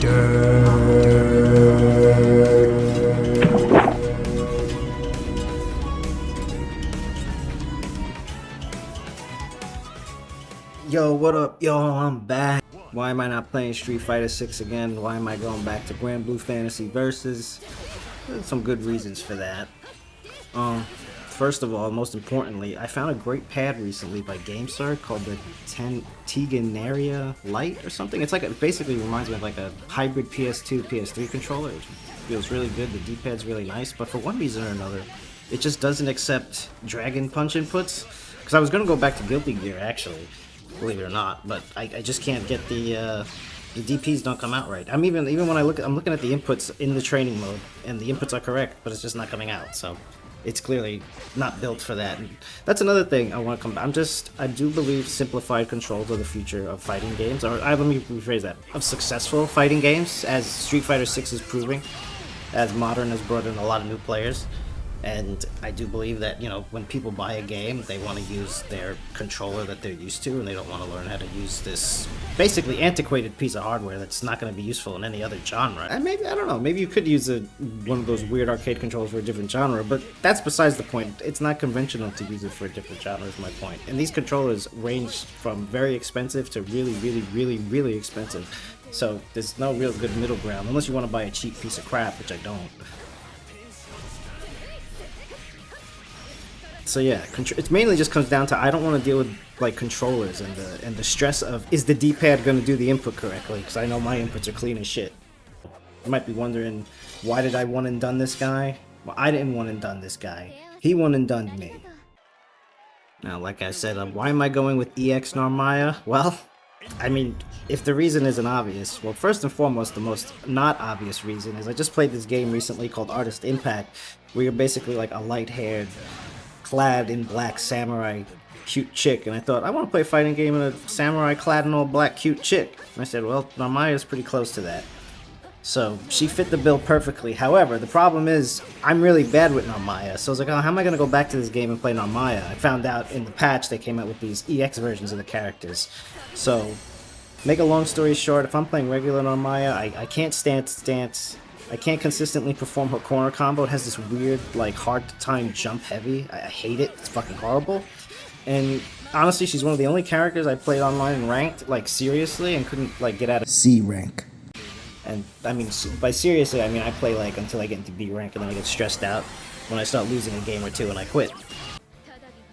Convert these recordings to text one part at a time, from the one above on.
Yo, what up, y'all? I'm back. Why am I not playing Street Fighter 6 again? Why am I going back to Grand Blue Fantasy Versus? There's some good reasons for that. First of all, most importantly, I found a great pad recently by GameStar called the Tiganaria Lite or something. It's like it basically reminds me of like a hybrid PS2, PS3 controller. It feels really good. The D-pad's really nice, but for one reason or another, it just doesn't accept Dragon Punch inputs. Because I was gonna go back to Guilty Gear actually, believe it or not, but I just can't get the DPs don't come out right. I'm even when I'm looking at the inputs in the training mode, and the inputs are correct, but it's just not coming out. So it's clearly not built for that. And that's another thing I want to come back. I do believe simplified controls are the future of fighting games, or let me rephrase that, of successful fighting games, as Street Fighter 6 is proving, as Modern has brought in a lot of new players. And I do believe that, you know, when people buy a game, they want to use their controller that they're used to, and they don't want to learn how to use this basically antiquated piece of hardware that's not going to be useful in any other genre. And maybe, I don't know, maybe you could use one of those weird arcade controllers for a different genre, but that's besides the point. It's not conventional to use it for a different genre is my point. And these controllers range from very expensive to really, really, really, really expensive. So there's no real good middle ground, unless you want to buy a cheap piece of crap, which I don't. So yeah, it mainly just comes down to I don't want to deal with like controllers and the stress of, is the D-pad going to do the input correctly? Because I know my inputs are clean as shit. You might be wondering, why did I one and done this guy? Well, I didn't one and done this guy. He one and done me. Now, like I said, why am I going with EX Narmaya? Well, I mean, if the reason isn't obvious, well, first and foremost, the most not obvious reason is I just played this game recently called Artist Impact, where you're basically like a light-haired, clad in black samurai cute chick, and I thought, I want to play a fighting game with a samurai clad in all black cute chick. And I said, well, Narmaya's pretty close to that. So she fit the bill perfectly. However, the problem is I'm really bad with Narmaya, so I was like, oh, how am I going to go back to this game and play Narmaya? I found out in the patch they came out with these EX versions of the characters. So, make a long story short, if I'm playing regular Narmaya, I can't stance. I can't consistently perform her corner combo. It has this weird, like, hard to time jump heavy. I hate it. It's fucking horrible. And honestly, she's one of the only characters I played online and ranked, like, seriously, and couldn't, like, get out of C rank. And, I mean, by seriously, I mean I play, like, until I get into B rank, and then I get stressed out when I start losing a game or two, and I quit.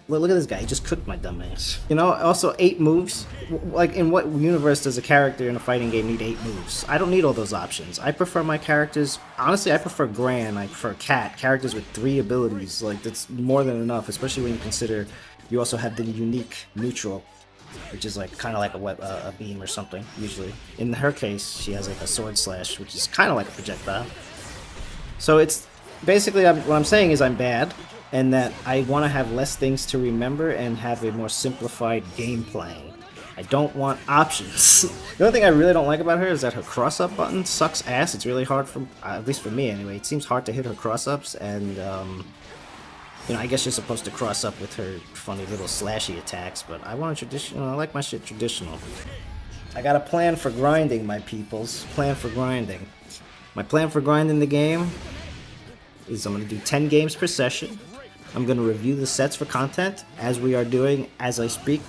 Look at this guy, he just cooked my dumbass. You know, also 8 moves. Like, in what universe does a character in a fighting game need 8 moves? I don't need all those options. I prefer my characters, honestly, I prefer Gran, I prefer Cat, characters with 3 abilities. Like, that's more than enough, especially when you consider you also have the unique neutral, which is like kind of like a beam or something, usually. In her case, she has like a sword slash, which is kind of like a projectile. So it's, basically what I'm saying is I'm bad, and that I want to have less things to remember and have a more simplified gameplay. I don't want options. The only thing I really don't like about her is that her cross-up button sucks ass. It's really hard for, at least for me anyway, it seems hard to hit her cross-ups, and you know, I guess you're supposed to cross up with her funny little slashy attacks, but I want a traditional, I like my shit traditional. I got a plan for grinding, my peoples. Plan for grinding. My plan for grinding the game is I'm going to do 10 games per session. I'm going to review the sets for content, as we are doing as I speak.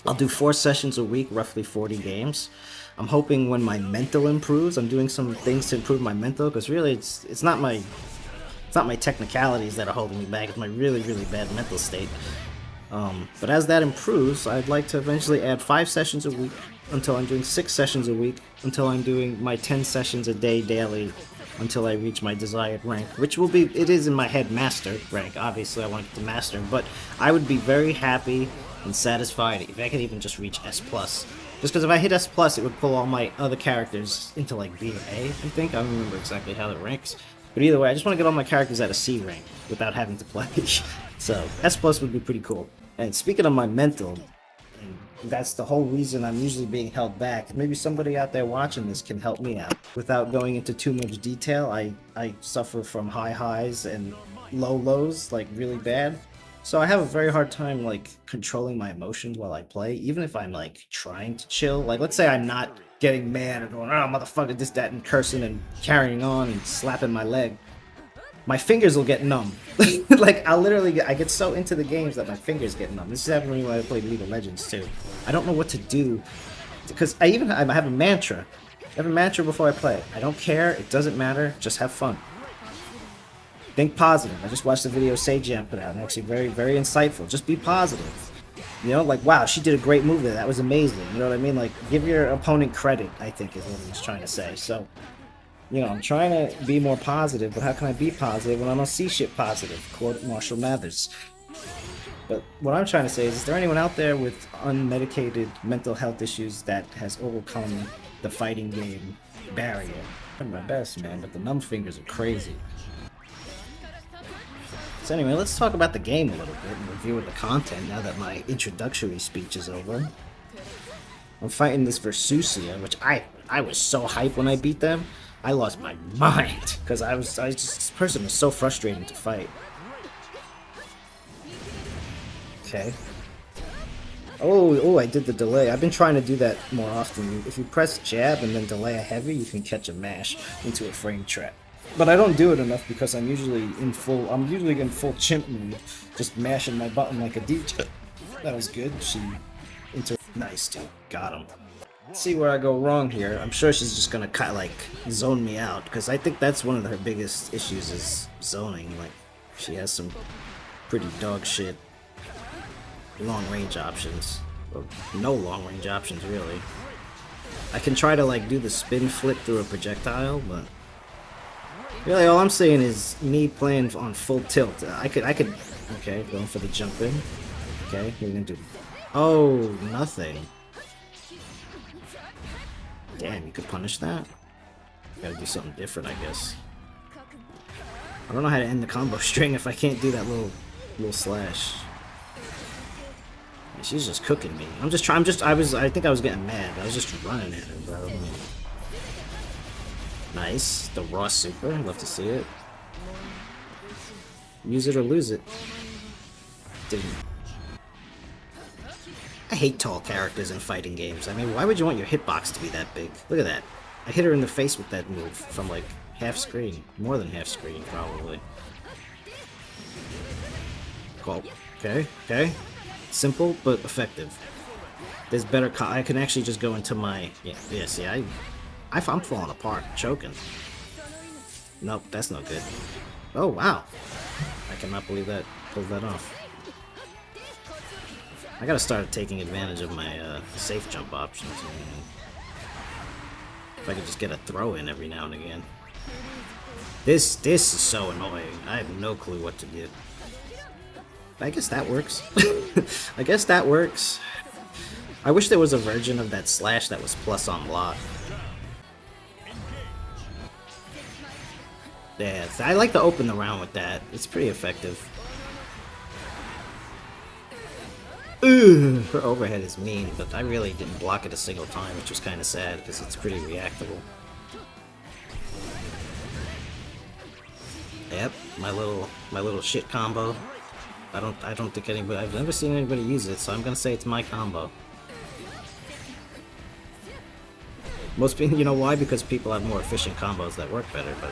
I'll do 4 sessions a week, roughly 40 games. I'm hoping when my mental improves, I'm doing some things to improve my mental, because really it's not my technicalities that are holding me back, it's my really, really bad mental state. But as that improves, I'd like to eventually add 5 sessions a week, until I'm doing 6 sessions a week, until I'm doing my 10 sessions a day daily, until I reach my desired rank, which will be, it is in my head master rank, obviously I want to get to master, but I would be very happy and satisfied if I could even just reach S+. Just because if I hit S+, it would pull all my other characters into like B or A, I think. I don't remember exactly how it ranks. But either way, I just want to get all my characters at a C rank without having to play. So, S+ would be pretty cool. And speaking of my mental, and that's the whole reason I'm usually being held back. Maybe somebody out there watching this can help me out. Without going into too much detail, I suffer from high highs and low lows, like really bad. So I have a very hard time like controlling my emotions while I play, even if I'm like trying to chill. Like let's say I'm not getting mad and going, oh, motherfucker, this, that, and cursing and carrying on and slapping my leg, my fingers will get numb. Like, I get so into the games that my fingers get numb. This is happening when I play League of Legends, too. I don't know what to do, because I have a mantra. I have a mantra before I play. I don't care, it doesn't matter, just have fun. Think positive. I just watched the video Sejam put out, and actually very, very insightful. Just be positive. You know, like, wow, she did a great move there. That was amazing. You know what I mean? Like, give your opponent credit, I think is what I was trying to say. So, you know, I'm trying to be more positive, but how can I be positive when I don't see shit positive? Quote Marshall Mathers. But what I'm trying to say is there anyone out there with unmedicated mental health issues that has overcome the fighting game barrier? I'm my best, man, but the numb fingers are crazy. So anyway, let's talk about the game a little bit and review the content now that my introductory speech is over. I'm fighting this Versusia, which I was so hyped when I beat them. I lost my mind because this person was so frustrating to fight. Okay. Oh, I did the delay. I've been trying to do that more often. If you press jab and then delay a heavy, you can catch a mash into a frame trap. But I don't do it enough because I'm usually in full chimp mode, just mashing my button like a DJ. That was good. Nice, dude. Got him. Let's see where I go wrong here. I'm sure she's just gonna kind of like zone me out, because I think that's one of her biggest issues is zoning. Like, she has some pretty dog shit long range options, or no long range options really. I can try to like do the spin flip through a projectile, but really all I'm saying is me playing on full tilt. I could. Okay, going for the jump in. Okay, we're gonna do. Oh, nothing. Damn, you could punish that? Gotta do something different, I guess. I don't know how to end the combo string if I can't do that little slash. She's just cooking me. I think I was getting mad. I was just running at her, bro. Nice. The raw super. Love to see it. Use it or lose it. Didn't. I hate tall characters in fighting games. I mean, why would you want your hitbox to be that big? Look at that. I hit her in the face with that move from like half screen. More than half screen, probably. Cool. Okay. Simple, but effective. There's better I can actually just go into my... Yeah, see, I'm falling apart, choking. Nope, that's no good. Oh, wow. I cannot believe that pulled that off. I gotta start taking advantage of my safe jump options. If I could just get a throw in every now and again. This is so annoying. I have no clue what to do. I guess that works. I guess that works. I wish there was a version of that slash that was plus on block. Yeah, I like to open the round with that. It's pretty effective. Ugh, her overhead is mean, but I really didn't block it a single time, which was kind of sad because it's pretty reactable. Yep, my little shit combo. I don't think anybody. I've never seen anybody use it, so I'm gonna say it's my combo. Most people, you know why? Because people have more efficient combos that work better. But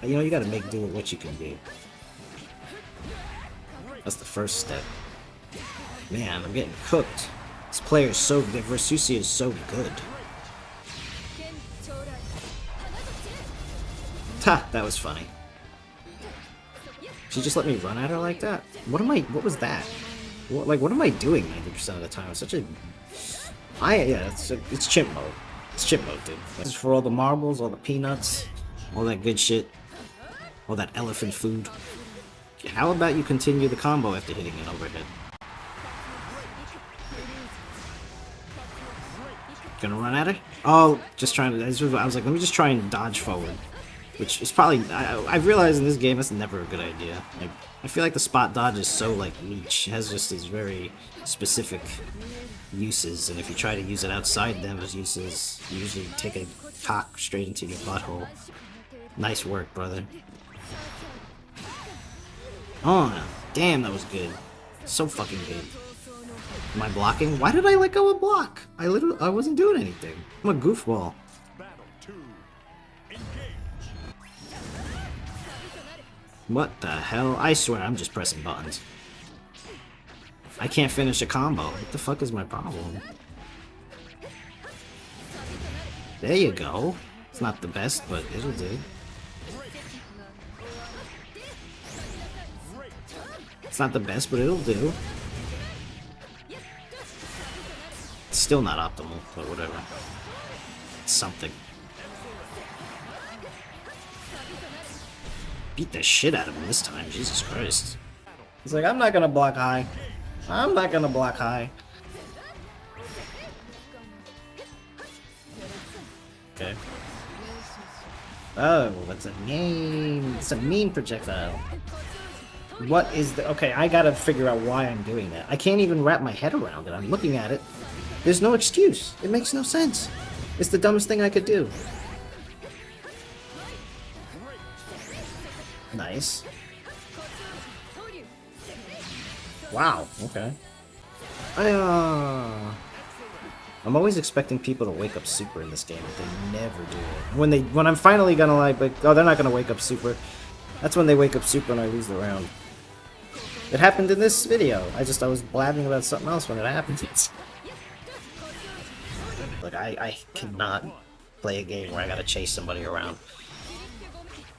you gotta make do with what you can do. That's the first step. Man, I'm getting cooked. This player is so good. Versusia is so good. Ha! That was funny. She just let me run at her like that? What was that? What am I doing 90% of the time? It's such a... it's chimp mode. It's chimp mode, dude. This is for all the marbles, all the peanuts, all that good shit. All that elephant food. How about you continue the combo after hitting an overhead? Gonna run at her? Oh, just trying to... I was like, let me just try and dodge forward. Which is probably... I've realized in this game that's never a good idea. Like, I feel like the spot dodge is so, like, niche. It has just these very specific uses, and if you try to use it outside them as uses, you usually take a cock straight into your butthole. Nice work, brother. Oh, damn, that was good. So fucking good. Am I blocking? Why did I let go of block? I wasn't doing anything. I'm a goofball. What the hell? I swear I'm just pressing buttons. I can't finish a combo. What the fuck is my problem? There you go. It's not the best, but it'll do. It's not the best, but it'll do. It's still not optimal, but whatever. It's something. Beat the shit out of him this time, Jesus Christ. He's like, I'm not gonna block high. I'm not gonna block high. Okay. Oh, that's a mean. It's a mean projectile. What is the... Okay, I gotta figure out why I'm doing that. I can't even wrap my head around it. I'm looking at it. There's no excuse. It makes no sense. It's the dumbest thing I could do. Nice. Wow, okay. I'm always expecting people to wake up super in this game, but they never do it. When I'm finally gonna like, oh, they're not gonna wake up super. That's when they wake up super and I lose the round. It happened in this video. I was blabbing about something else when it happened. Like, I cannot play a game where I gotta chase somebody around.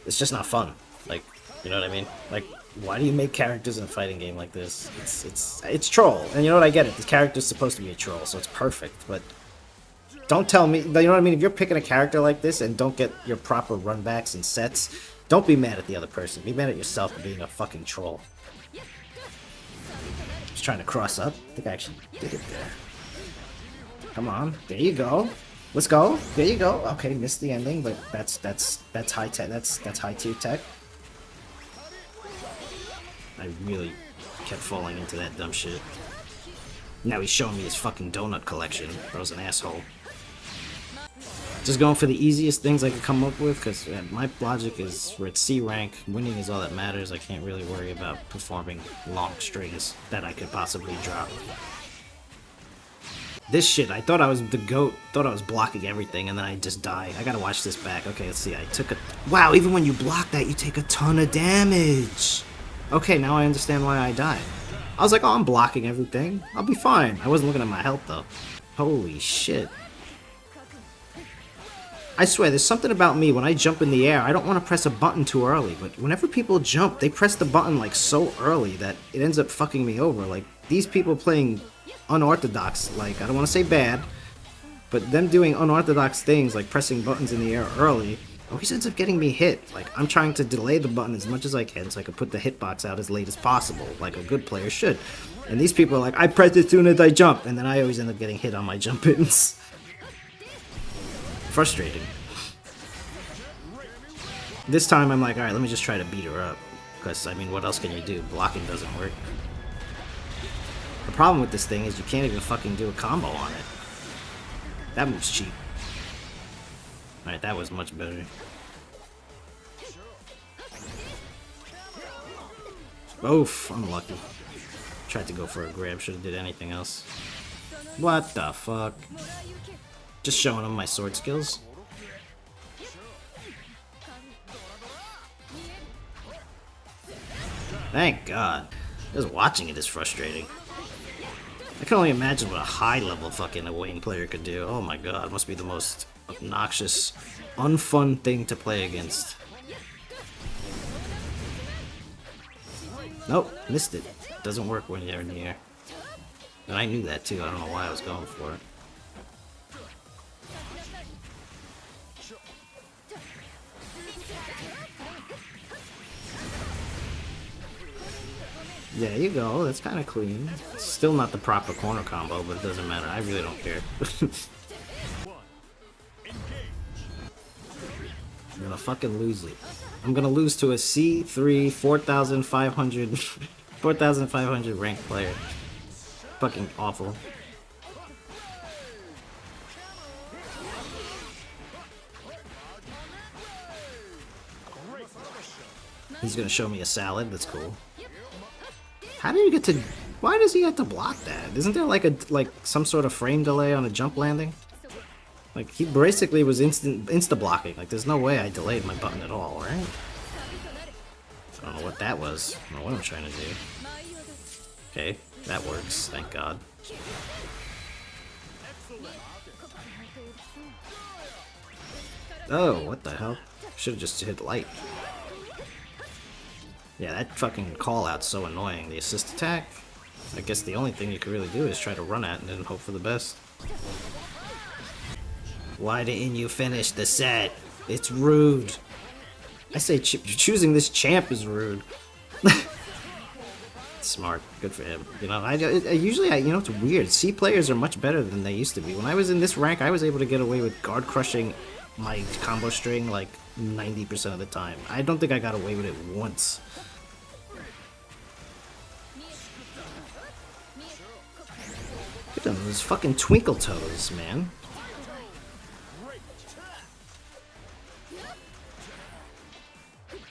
It's just not fun. Like, you know what I mean? Like, why do you make characters in a fighting game like this? It's troll. And you know what, I get it. This character's supposed to be a troll, so it's perfect, but don't tell me, you know what I mean? If you're picking a character like this and don't get your proper runbacks and sets, don't be mad at the other person. Be mad at yourself for being a fucking troll. Just trying to cross up. I think I actually did it there. Come on. There you go. Let's go. There you go. Okay, missed the ending, but that's high tech. That's high tier tech. I really kept falling into that dumb shit. Now he's showing me his fucking donut collection. Bro's an asshole. Just going for the easiest things I could come up with, because my logic is we're at C rank, winning is all that matters. I can't really worry about performing long strings that I could possibly drop. This shit, I thought I was the GOAT, thought I was blocking everything, and then I just died. I gotta watch this back. Okay, let's see, I took a... Wow, even when you block that, you take a ton of damage! Okay, now I understand why I died. I was like, oh, I'm blocking everything. I'll be fine. I wasn't looking at my health, though. Holy shit. I swear, there's something about me, when I jump in the air, I don't want to press a button too early, but whenever people jump, they press the button, like, so early that it ends up fucking me over. Like, these people playing unorthodox, like, I don't want to say bad, but them doing unorthodox things, like pressing buttons in the air early, always ends up getting me hit. Like, I'm trying to delay the button as much as I can so I can put the hitbox out as late as possible, like a good player should. And these people are like, I press it as soon as I jump, and then I always end up getting hit on my jump-ins. Frustrating. This time I'm like, alright, let me just try to beat her up. Because, I mean, what else can you do? Blocking doesn't work. The problem with this thing is you can't even fucking do a combo on it. That move's cheap. Alright, that was much better. Oof, unlucky. Tried to go for a grab, should've did anything else. What the fuck? Just showing him my sword skills. Thank God. Just watching it is frustrating. I can only imagine what a high-level fucking Wayne player could do. Oh my God, it must be the most obnoxious, unfun thing to play against. Nope, missed it. Doesn't work when you're in the air. And I knew that too, I don't know why I was going for it. There you go, that's kind of clean. Still not the proper corner combo, but it doesn't matter. I really don't care. I'm gonna fucking lose it. I'm gonna lose to a C3 4,500 ranked player. Fucking awful. He's gonna show me a salad, that's cool. How do you get to Why does he have to block that? Isn't there like some sort of frame delay on a jump landing? Like, he basically was insta-blocking. Like, there's no way I delayed my button at all, right? I don't know what that was. I don't know what I'm trying to do. Okay, that works, thank God. Oh, what the hell? Should've just hit light. Yeah, that fucking call-out's so annoying. The assist attack? I guess the only thing you could really do is try to run at and then hope for the best. Why didn't you finish the set? It's rude. I say choosing this champ is rude. Smart. Good for him. You know, usually, you know, it's weird. C players are much better than they used to be. When I was in this rank, I was able to get away with guard crushing my combo string like 90% of the time. I don't think I got away with it once. Look at those fucking twinkle toes, man.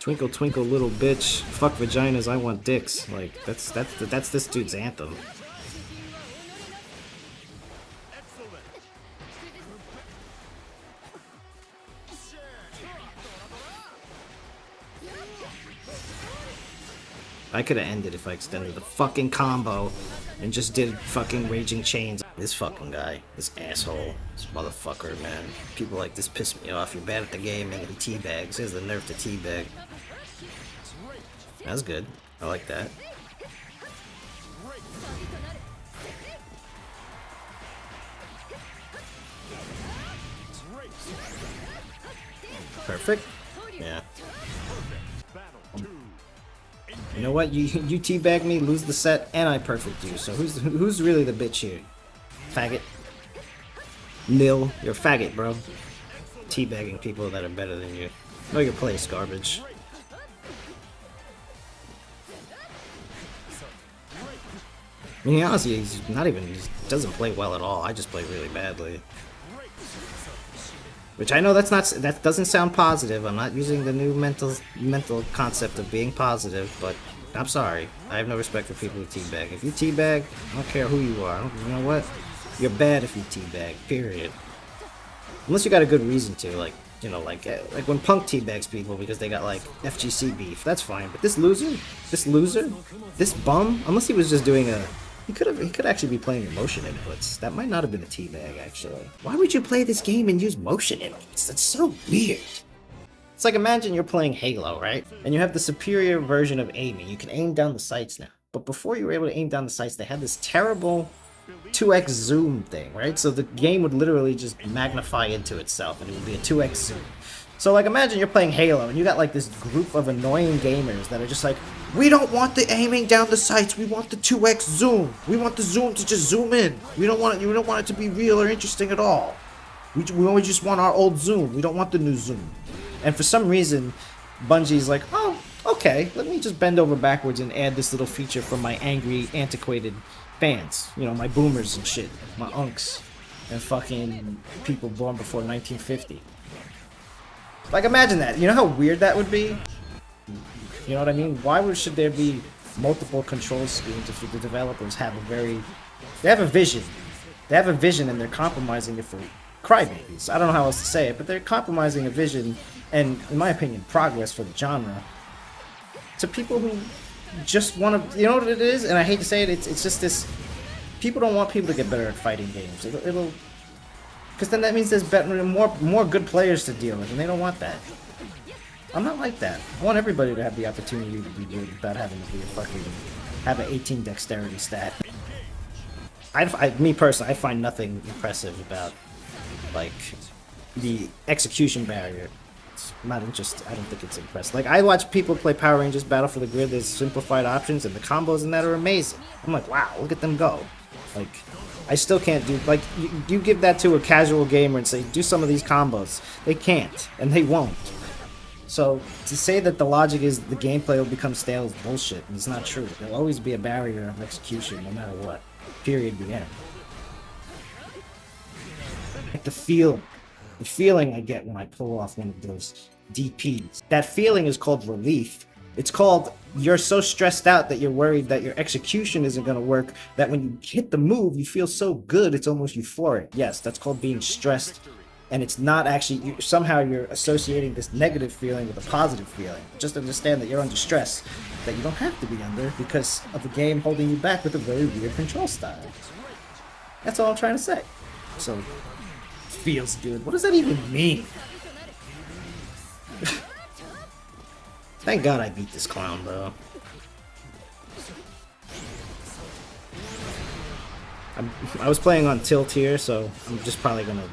Twinkle twinkle little bitch, fuck vaginas, I want dicks. Like, that's this dude's anthem. I could have ended if I extended the fucking combo and just did fucking raging chains. This fucking guy, this asshole, this motherfucker, man. People like this piss me off. You're bad at the game and he teabags. Here's the nerve to teabag. That's good. I like that. Perfect. Yeah. You know what? You teabag me, lose the set, and I perfect you. So who's really the bitch here? Faggot. Nil. You're a faggot, bro. Teabagging people that are better than you. Know your place, garbage. I mean, honestly, he doesn't play well at all. I just play really badly. Which I know that doesn't sound positive. I'm not using the new mental concept of being positive, but I'm sorry. I have no respect for people who teabag. If you teabag, I don't care who you are. You know what? You're bad if you teabag, period. Unless you got a good reason to, like, you know, like when Punk teabags people because they got, like, FGC beef, that's fine. But this loser, this bum, unless he was just doing a... He could actually be playing the motion inputs. That might not have been a teabag, actually. Why would you play this game and use motion inputs? That's so weird. It's like, imagine you're playing Halo, right? And you have the superior version of aiming. You can aim down the sights now. But before you were able to aim down the sights, they had this terrible 2x zoom thing, right? So the game would literally just magnify into itself, and it would be a 2x zoom. So, like, imagine you're playing Halo, and you got, like, this group of annoying gamers that are just like, we don't want the aiming down the sights, we want the 2x zoom. We want the zoom to just zoom in. We don't want it to be real or interesting at all. We only just want our old zoom. We don't want the new zoom. And for some reason, Bungie's like, oh, okay, let me just bend over backwards and add this little feature for my angry, antiquated fans. You know, my boomers and shit. My unks. And fucking people born before 1950. Like, imagine that. You know how weird that would be? You know what I mean? Why should there be multiple control schemes if the developers have they have a vision. They have a vision and they're compromising it for crybabies. I don't know how else to say it, but they're compromising a vision and, in my opinion, progress for the genre to people who just want to, you know what it is? And I hate to say it, it's just this, people don't want people to get better at fighting games. It'll because then that means there's better, more good players to deal with, and they don't want that. I'm not like that. I want everybody to have the opportunity to be good without having to be have an 18 dexterity stat. Me personally, I find nothing impressive about, like, the execution barrier. I'm not interested. I don't think it's impressive. Like, I watch people play Power Rangers Battle for the Grid. There's simplified options, and the combos in that are amazing. I'm like, wow, look at them go. Like, I still can't do, like, you give that to a casual gamer and say, do some of these combos. They can't, and they won't. So, to say that the logic is the gameplay will become stale is bullshit. It's not true. There'll always be a barrier of execution, no matter what. Period, the end. Like the feeling I get when I pull off one of those DPs. That feeling is called relief. It's called you're so stressed out that you're worried that your execution isn't going to work, that when you hit the move, you feel so good, it's almost euphoric. Yes, that's called being stressed. And it's not actually, somehow you're associating this negative feeling with a positive feeling. Just understand that you're under stress, that you don't have to be under because of the game holding you back with a very weird control style. That's all I'm trying to say. So, feels good. What does that even mean? Thank God I beat this clown, bro. I was playing on tilt here, so I'm just probably gonna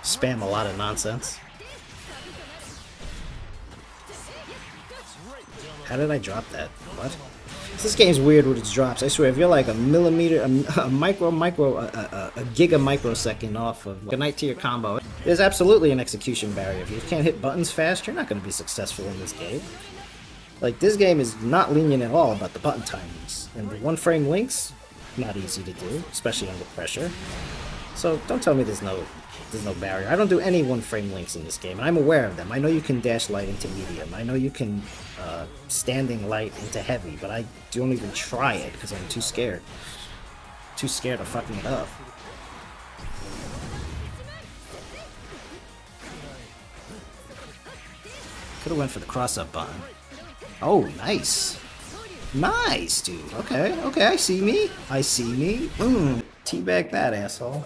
spam a lot of nonsense. How did I drop that? What? This game's weird with its drops. I swear, if you're like a millimeter, a giga microsecond off of a knight tier combo, there's absolutely an execution barrier. If you can't hit buttons fast, you're not going to be successful in this game. Like, this game is not lenient at all about the button timings. And the one-frame links, not easy to do, especially under pressure. So don't tell me there's no barrier. I don't do any one-frame links in this game, and I'm aware of them. I know you can dash light into medium. I know you can standing light into heavy, but I don't even try it because I'm too scared. Too scared of fucking it up. Could have went for the cross-up button. Oh, nice. Nice, dude. Okay, I see me. Teabag that, asshole.